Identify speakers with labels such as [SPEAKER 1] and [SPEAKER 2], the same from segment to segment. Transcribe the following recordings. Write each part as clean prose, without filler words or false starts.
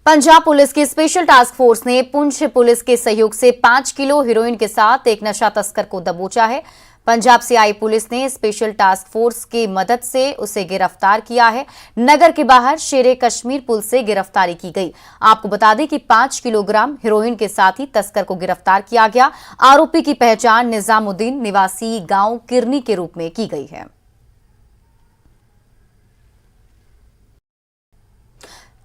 [SPEAKER 1] Punjab police की special task force ने Poonch police के सहयोग से 5 किलो हेरोइन के साथ एक नशा तस्कर को दबोचा है। पंजाब से आई पुलिस ने स्पेशल टास्क फोर्स की मदद से उसे गिरफ्तार किया है। नगर के बाहर शेरे कश्मीर पुल से गिरफ्तारी की गई। आपको बता दें कि 5 किलोग्राम हेरोइन के साथ ही तस्कर को गिरफ्तार किया गया। आरोपी की पहचान निजामुद्दीन निवासी गांव किरनी के रूप में की गई है।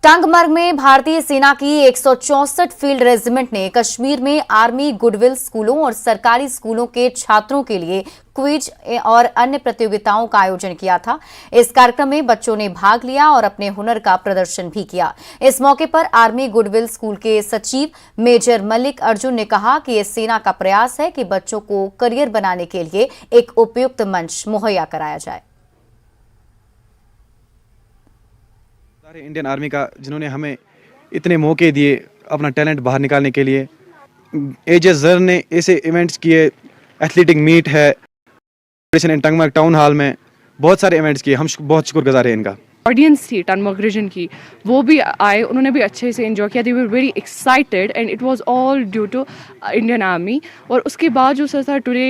[SPEAKER 1] टंगमर्ग में भारतीय सेना की 164 फील्ड रेजिमेंट ने कश्मीर में आर्मी गुडविल स्कूलों और सरकारी स्कूलों के छात्रों के लिए क्विज और अन्य प्रतियोगिताओं का आयोजन किया था। इस कार्यक्रम में बच्चों ने भाग लिया और अपने हुनर का प्रदर्शन भी किया। इस मौके पर आर्मी गुडविल स्कूल के सचिव मेजर मलिक अर्जुन ने कहा कि यह सेना का प्रयास है कि बच्चों को करियर बनाने के लिए एक उपयुक्त मंच मुहैया कराया जाए।
[SPEAKER 2] इंडियन आर्मी का जिन्होंने हमें इतने मौके दिए अपना टैलेंट बाहर निकालने के लिए। एजे जर ने ऐसे इवेंट्स किए, एथलेटिक मीट है इन टंगमर्ग टाउन हॉल में, बहुत सारे इवेंट्स किए। हम बहुत शुक्रगुजार हैं इनका।
[SPEAKER 3] ऑडियंस थी टंगमर्ग रीजन की, वो भी आए, उन्होंने भी अच्छे से एंजॉय किया। They were very excited and it was all due to Indian army. और उसके बाद जो सर था टुडे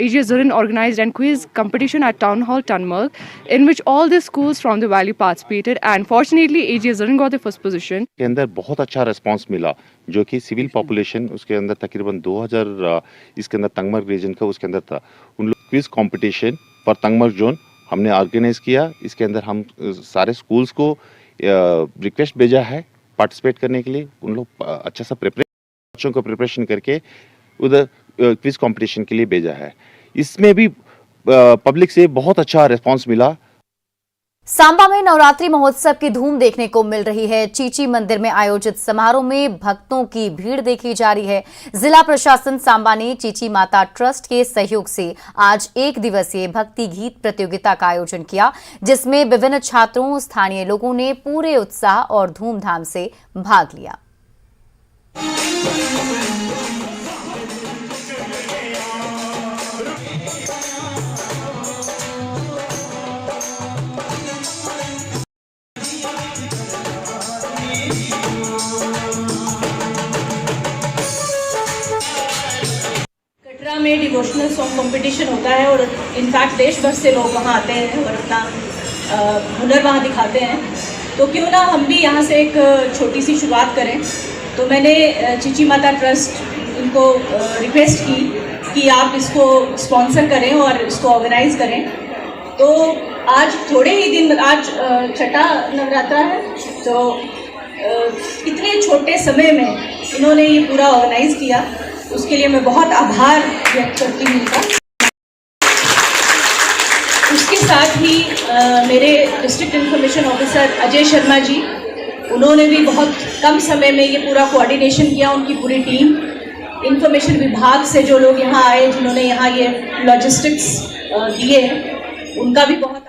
[SPEAKER 3] एजे ज़रिन organised and quiz competition at town hall Tangmarg in which all the schools from the valley participated and fortunately एजे ज़रिन got the first position.
[SPEAKER 4] के अंदर बहुत अच्छा रिस्पांस मिला, जो कि सिविल पॉपुलेशन उसके अंदर तकरीबन 2000 इसके अंदर टंगमर्ग रीजन का उसके अंदर था। उन लोग quiz competition for Tangmarg zone हमने ऑर्गेनाइज किया। इसके अंदर हम सारे स्कूल्स को रिक्वेस्ट भेजा है पार्टिसिपेट करने के लिए। उन लोग अच्छा सा बच्चों को प्रिपरेशन करके उधर क्विज कंपटीशन के लिए भेजा है। इसमें भी पब्लिक से बहुत अच्छा रिस्पांस मिला।
[SPEAKER 1] सांबा में नवरात्रि महोत्सव की धूम देखने को मिल रही है। चीची मंदिर में आयोजित समारोह में भक्तों की भीड़ देखी जा रही है। जिला प्रशासन सांबा ने चीची माता ट्रस्ट के सहयोग से आज एक दिवसीय भक्ति गीत प्रतियोगिता का आयोजन किया, जिसमें विभिन्न छात्रों स्थानीय लोगों ने पूरे उत्साह और धूमधाम से भाग लिया।
[SPEAKER 5] कटरा में डिवोशनल सॉन्ग कंपटीशन होता है और इनफैक्ट देश भर से लोग वहाँ आते हैं और अपना हुनर वहाँ दिखाते हैं। तो क्यों ना हम भी यहाँ से एक छोटी सी शुरुआत करें। तो मैंने चीची माता ट्रस्ट उनको रिक्वेस्ट की कि आप इसको स्पॉन्सर करें और इसको ऑर्गेनाइज करें। तो आज थोड़े ही दिन, आज छठा नवरात्रा है, तो इतने छोटे समय में इन्होंने ये पूरा ऑर्गेनाइज किया, उसके लिए मैं बहुत आभार व्यक्त करती हूँ इनका। उसके साथ ही मेरे district information officer Ajay Sharma ji, उन्होंने भी बहुत कम समय में ये पूरा कोऑर्डिनेशन किया। उनकी पूरी टीम, इन्फॉर्मेशन विभाग से जो लोग यहाँ आए, जिन्होंने यहाँ ये लॉजिस्टिक्स दिए, उनका भी बहुत